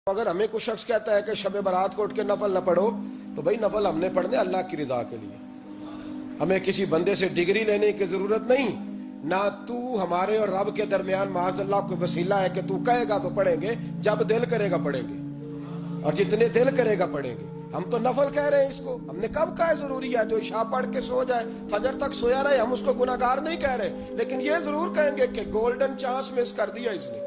اگر ہمیں کوئی شخص کہتا ہے کہ شب برات کو اٹھ کے نفل نہ پڑھو تو بھائی نفل ہم نے پڑھنے اللہ کی رضا کے لیے، ہمیں کسی بندے سے ڈگری لینے کی ضرورت نہیں، نہ تو ہمارے اور رب کے درمیان معاذ اللہ کوئی وسیلہ ہے کہ تو کہے گا تو پڑھیں گے، جب دل کرے گا پڑھیں گے اور جتنے دل کرے گا پڑھیں گے۔ ہم تو نفل کہہ رہے ہیں اس کو، ہم نے کب کہا ہے ضروری ہے جو عشاء پڑھ کے سو جائے فجر تک سویا رہے، ہم اس کو گناہگار نہیں کہہ رہے، لیکن یہ ضرور کہیں گے کہ گولڈن چانس مس کر دیا اس نے،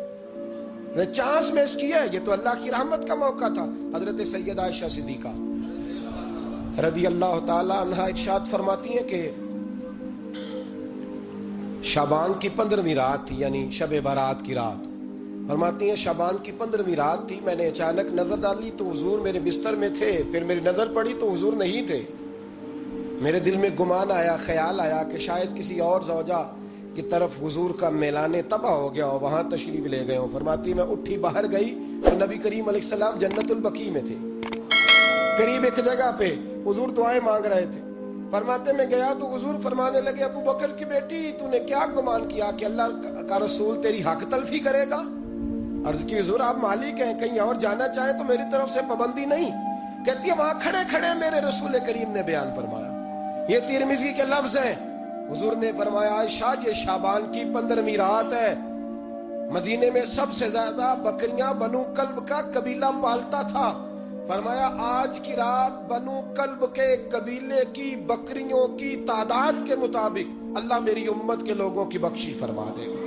چانس مس کیا ہے، یہ تو اللہ کی رحمت کا موقع تھا۔ حضرت سیدہ عائشہ صدیقہ رضی اللہ تعالی عنہا ارشاد فرماتی ہیں کہ شعبان کی 15ویں رات تھی، یعنی شب برات کی رات، فرماتی ہیں شعبان کی 15ویں رات تھی، میں نے اچانک نظر ڈالی تو حضور میرے بستر میں تھے، پھر میری نظر پڑی تو حضور نہیں تھے، میرے دل میں گمان آیا، خیال آیا کہ شاید کسی اور زوجہ کی طرف حضور کا میلانے تباہ ہو گیا ہو، وہاں تشریف لے گئے ہوں۔ فرماتی میں اٹھی باہر گئی تو نبی کریم علیہ السلام جنت البقیع میں تھے، قریب ایک جگہ پہ حضور دعائیں مانگ رہے تھے۔ فرماتے میں گیا تو حضور فرمانے لگے ابو بکر کی بیٹی تو نے کیا گمان کیا کہ اللہ کا رسول تیری حق تلفی کرے گا؟ عرض کی حضور آپ مالک ہیں، کہیں اور جانا چاہیں تو میری طرف سے پابندی نہیں۔ کہتی ہے وہاں کھڑے کھڑے میرے رسول کریم نے بیان فرمایا، یہ ترمذی کے لفظ ہیں، حضور نے فرمایا عائشہ یہ شعبان کی 15ویں رات ہے، مدینے میں سب سے زیادہ بکریاں بنو کلب کا قبیلہ پالتا تھا، فرمایا آج کی رات بنو کلب کے قبیلے کی بکریوں کی تعداد کے مطابق اللہ میری امت کے لوگوں کی بخشی فرما دے گا۔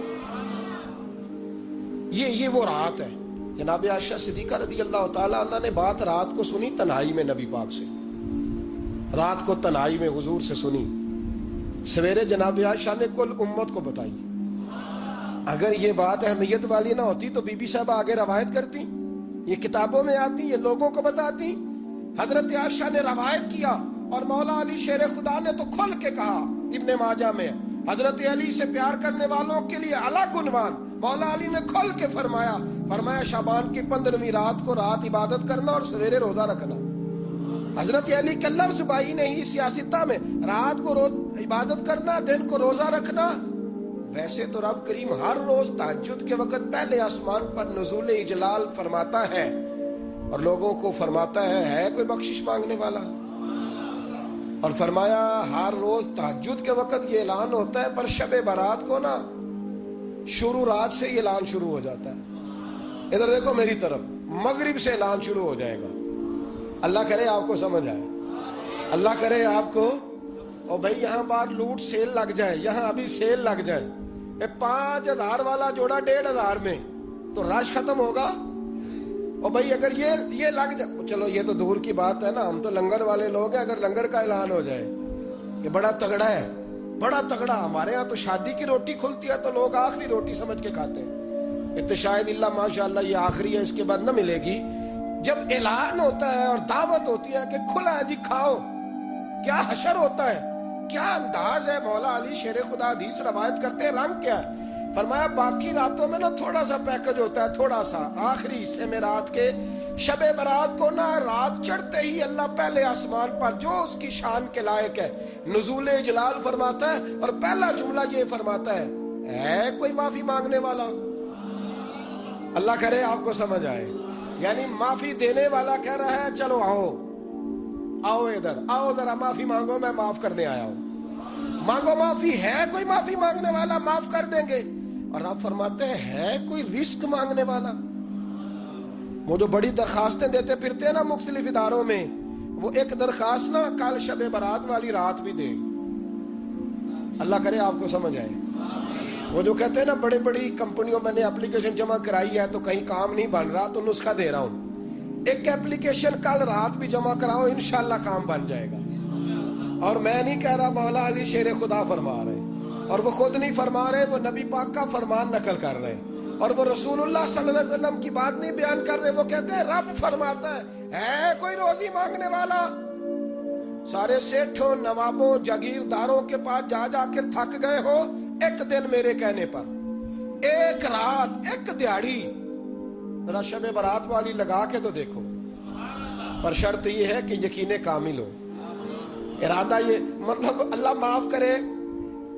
یہ وہ رات ہے۔ جناب عائشہ صدیقہ رضی اللہ تعالی عنہ نے بات رات کو سنی تنہائی میں، نبی پاک سے رات کو تنہائی میں حضور سے سنی، سویرے جناب عائشہ نے کل امت کو بتائی۔ اگر یہ بات اہمیت والی نہ ہوتی تو بی بی صاحبہ آگے روایت کرتی، یہ کتابوں میں آتی، یہ لوگوں کو بتاتی۔ حضرت عائشہ نے روایت کیا اور مولا علی شیر خدا نے تو کھل کے کہا، ابن ماجہ میں حضرت علی سے پیار کرنے والوں کے لیے الگ عنوان، مولا علی نے کھل کے فرمایا شعبان کی 15ویں رات کو رات عبادت کرنا اور سویرے روزہ رکھنا۔ حضرت علی کا لفظ بائی نہیں سیاستہ میں، رات کو روز عبادت کرنا، دن کو روزہ رکھنا۔ ویسے تو رب کریم ہر روز تہجد کے وقت پہلے آسمان پر نزول اجلال فرماتا ہے اور لوگوں کو فرماتا ہے کوئی بخشش مانگنے والا؟ اور فرمایا ہر روز تہجد کے وقت یہ اعلان ہوتا ہے، پر شب برات کو نا شروع رات سے یہ اعلان شروع ہو جاتا ہے۔ ادھر دیکھو میری طرف، مغرب سے اعلان شروع ہو جائے گا۔ اللہ کرے آپ کو سمجھ آئے، اللہ کرے آپ کو، اور بھائی یہاں بار لوٹ سیل لگ جائے، یہاں ابھی سیل لگ جائے، 5000 والا جوڑا 1500 میں تو رش ختم ہوگا۔ اور بھائی اگر یہ لگ جائے، چلو یہ تو دور کی بات ہے نا، ہم تو لنگر والے لوگ ہیں، اگر لنگر کا اعلان ہو جائے کہ بڑا تگڑا ہے، بڑا تگڑا، ہمارے ہاں تو شادی کی روٹی کھلتی ہے تو لوگ آخری روٹی سمجھ کے کھاتے ہیں، تو شاید اللہ ماشاءاللہ یہ آخری ہے، اس کے بعد نہ ملے گی۔ جب اعلان ہوتا ہے اور دعوت ہوتی ہے کہ کھلا ہے جی کھاؤ، کیا حشر ہوتا ہے، کیا انداز ہے۔ مولا علی شیر خدا حدیث روایت کرتے ہیں، رنگ کیا ہے؟ فرمایا باقی راتوں میں نا تھوڑا سا پیکج ہوتا ہے، تھوڑا سا، آخری حصے میں رات کے شب برات کو نا رات چڑھتے ہی اللہ پہلے آسمان پر جو اس کی شان کے لائق ہے نزول جلال فرماتا ہے، اور پہلا جملہ یہ فرماتا ہے کوئی معافی مانگنے والا؟ اللہ کرے آپ کو سمجھ آئے، یعنی معافی دینے والا کہہ رہا ہے چلو آؤ ادھر آؤ، ذرا معافی مانگو، میں معاف کرنے آیا ہوں، مانگو معافی۔ ہے کوئی معافی مانگنے والا؟ معاف کر دیں گے۔ اور آپ فرماتے ہیں ہے کوئی رزق مانگنے والا؟ وہ جو بڑی درخواستیں دیتے پھرتے ہیں نا مختلف اداروں میں، وہ ایک درخواست نا کل شب برات والی رات بھی دے۔ اللہ کرے آپ کو سمجھ آئے۔ وہ جو کہتے ہیں نا بڑی بڑی کمپنیوں میں نے اپلیکیشن جمع کرائی ہے تو کہیں کام نہیں بن رہا تو نسخہ دے رہا ہوں، ایک اپلیکیشن کل رات بھی جمع کراؤ انشاءاللہ کام بن جائے گا۔ اور میں نہیں کہہ رہا، مولا علی شیر خدا فرما رہے ہیں، اور وہ خود نہیں فرما رہے، وہ نبی پاک کا فرمان نقل کر رہے ہیں، اور وہ رسول اللہ صلی اللہ علیہ وسلم کی بات نہیں بیان کر رہے، وہ کہتے ہیں رب فرماتا ہے کوئی روزی مانگنے والا؟ سارے سیٹھوں نوابوں جاگیرداروں کے پاس جا جا کے تھک گئے ہو، ایک دن میرے کہنے پر، ایک رات، ایک دیہڑی ذرا شب برات والی لگا کے تو دیکھو، پر شرط یہ ہے کہ یقین کامل ہو، ارادہ یہ، مطلب اللہ معاف کرے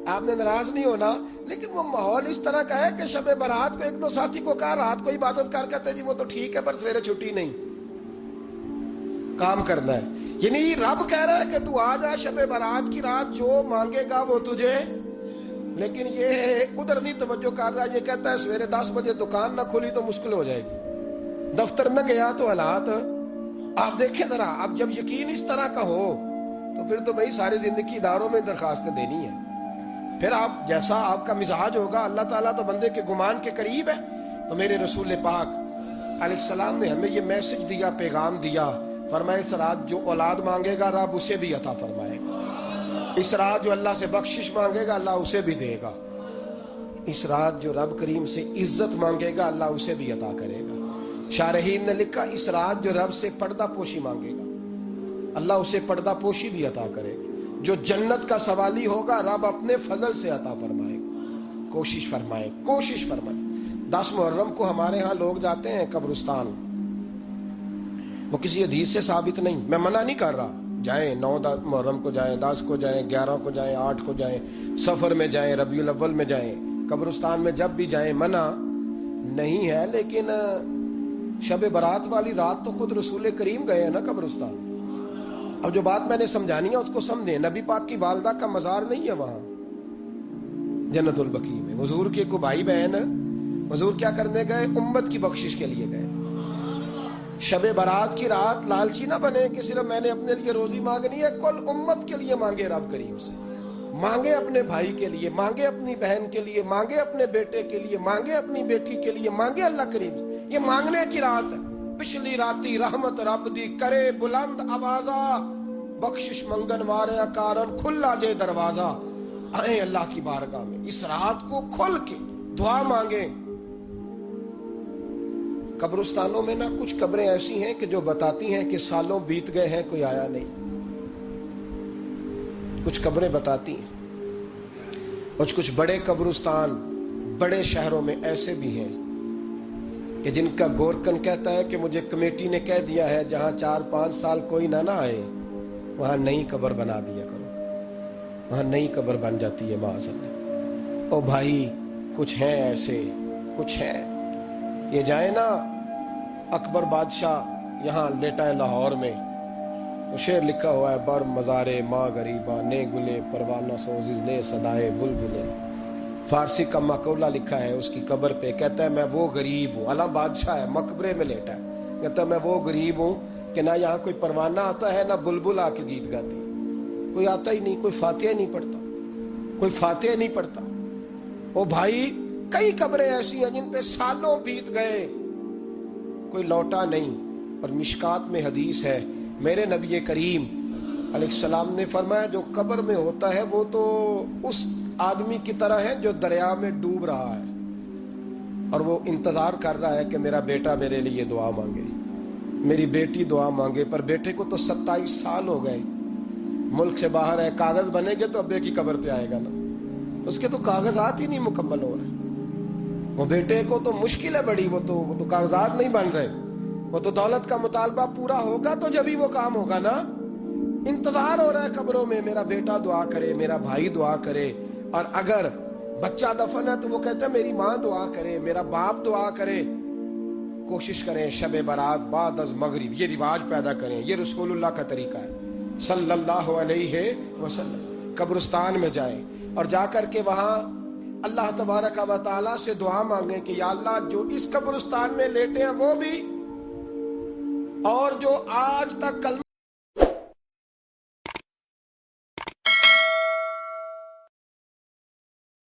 آپ نے ناراض نہیں ہونا، لیکن وہ ماحول اس طرح کا ہے کہ شب برات پہ ایک دو ساتھی کو کہا رات کو عبادت کر کہتے جی وہ تو ٹھیک ہے پر سویرے چھٹی نہیں، کام کرنا ہے. یعنی رب کہہ رہا ہے کہ تو آ جا شب برات کی رات، جو مانگے گا وہ تجھے. لیکن یہ ادھر نہیں توجہ کر رہا، یہ کہتا ہے سویرے 10 بجے دکان نہ کھلی تو مشکل ہو جائے گی، دفتر نہ گیا تو حالات. آپ دیکھیں ذرا، اب جب یقین اس طرح کا ہو تو پھر تو بھائی ساری زندگی اداروں میں درخواستیں دینی ہیں. پھر آپ جیسا آپ کا مزاج ہوگا، اللہ تعالیٰ تو بندے کے گمان کے قریب ہے. تو میرے رسول پاک علیہ السلام نے ہمیں یہ میسج دیا، پیغام دیا، فرمائے اس رات جو اولاد مانگے گا رب اسے بھی عطا فرمائے گا. اس رات جو اللہ سے بخشش مانگے گا اللہ اسے بھی دے گا. اس رات جو رب کریم سے عزت مانگے گا اللہ اسے بھی عطا کرے گا. شارحین نے لکھا اس رات جو رب سے پردہ پوشی مانگے گا اللہ اسے پردہ پوشی بھی عطا کرے گا. جو جنت کا سوالی ہوگا رب اپنے فضل سے عطا فرمائے گا. کوشش فرمائے، کوشش فرمائے. 10 محرم کو ہمارے ہاں لوگ جاتے ہیں قبرستان، وہ کسی حدیث سے ثابت نہیں، میں منع نہیں کر رہا، جائیں 9 محرم کو جائیں، 10 کو جائیں، 11 کو جائیں، 8 کو جائیں، سفر میں جائیں، ربیع الاول میں جائیں، قبرستان میں جب بھی جائیں منع نہیں ہے. لیکن شب برات والی رات تو خود رسول کریم گئے ہیں نا قبرستان. اب جو بات میں نے سمجھانی ہے اس کو سمجھیں. نبی پاک کی والدہ کا مزار نہیں ہے وہاں جنت البقیع میں. حضور کے کو بھائی بہن حضور کیا کرنے گئے؟ امت کی بخشش کے لیے گئے. شب برات کی رات لالچی نہ بنے کہ صرف میں نے اپنے لیے روزی مانگنی ہے، کل امت کے لیے مانگے رب کریم سے. مانگے اپنے بھائی کے لیے، مانگے اپنی بہن کے لیے، مانگے اپنے بیٹے کے لیے، مانگے اپنی بیٹی کے لیے، مانگے اللہ کریم. یہ مانگنے کی رات ہے. پچھلی راتی رحمت رب دی کرے بلند آوازہ، بخشش منگن وارے کارن کھلا جے دروازہ. آئیں اللہ کی بارگاہ میں اس رات کو کھل کے دعا مانگیں. قبرستانوں میں نا کچھ قبریں ایسی ہیں کہ جو بتاتی ہیں کہ سالوں بیت گئے ہیں کوئی آیا نہیں. کچھ قبریں بتاتی ہیں. کچھ بڑے قبرستان بڑے شہروں میں ایسے بھی ہیں کہ جن کا گورکن کہتا ہے کہ مجھے کمیٹی نے کہہ دیا ہے جہاں 4-5 سال کوئی نہ آئے وہاں نئی قبر بنا دیا کرو، وہاں نئی قبر بن جاتی ہے معاذ اللہ. او بھائی کچھ ہیں ایسے، کچھ ہیں. یہ جائیں نا اکبر بادشاہ یہاں لیٹا ہے لاہور میں، تو شعر لکھا ہوا ہے بر مزارے ماں غریباں نے گلے پروانہ سوزز لے صدائے بلبلے. فارسی کا مقولہ لکھا ہے اس کی قبر پہ، کہتا ہے میں وہ غریب ہوں. علم بادشاہ ہے مقبرے میں لیٹا ہے، کہتا ہے میں وہ غریب ہوں کہ نہ یہاں کوئی پروانہ آتا ہے نہ بلبل آ کے گیت گاتی. کوئی آتا ہی نہیں، کوئی فاتحہ نہیں پڑھتا، کوئی فاتحہ نہیں پڑھتا. او بھائی کئی قبریں ایسی ہیں جن پہ سالوں بیت گئے کوئی لوٹا نہیں. اور مشکات میں حدیث ہے میرے نبی کریم علیہ السلام نے فرمایا جو قبر میں ہوتا ہے وہ تو اس آدمی کی طرح ہے جو دریا میں ڈوب رہا ہے اور وہ انتظار کر رہا ہے کہ میرا بیٹا میرے لیے دعا مانگے، میری بیٹی دعا مانگے. پر بیٹے کو تو 27 سال ہو گئے، ملک سے باہر ہے. کاغذ بنے گے تو ابے کی قبر پہ آئے گا نا، اس کے تو کاغذات ہی نہیں مکمل ہو رہے. وہ بیٹے کو تو مشکل ہے بڑی، وہ تو کاغذات نہیں بن رہے. وہ تو دولت کا مطالبہ پورا ہوگا تو جب ہی وہ کام ہوگا نا. انتظار ہو رہا ہے قبروں میں میرا بیٹا دعا کرے، میرا بھائی دعا کرے. اور اگر بچہ دفن ہے تو وہ کہتا ہے میری ماں دعا کرے، میرا باپ دعا کرے. کوشش کریں شب برات بعد از مغرب یہ رواج پیدا کریں. یہ رسول اللہ کا طریقہ ہے صلی اللہ علیہ وسلم. قبرستان میں جائیں اور جا کر کے وہاں اللہ تبارک و تعالیٰ سے دعا مانگیں کہ یا اللہ جو اس قبرستان میں لیٹے ہیں وہ بھی، اور جو آج تک کلمہ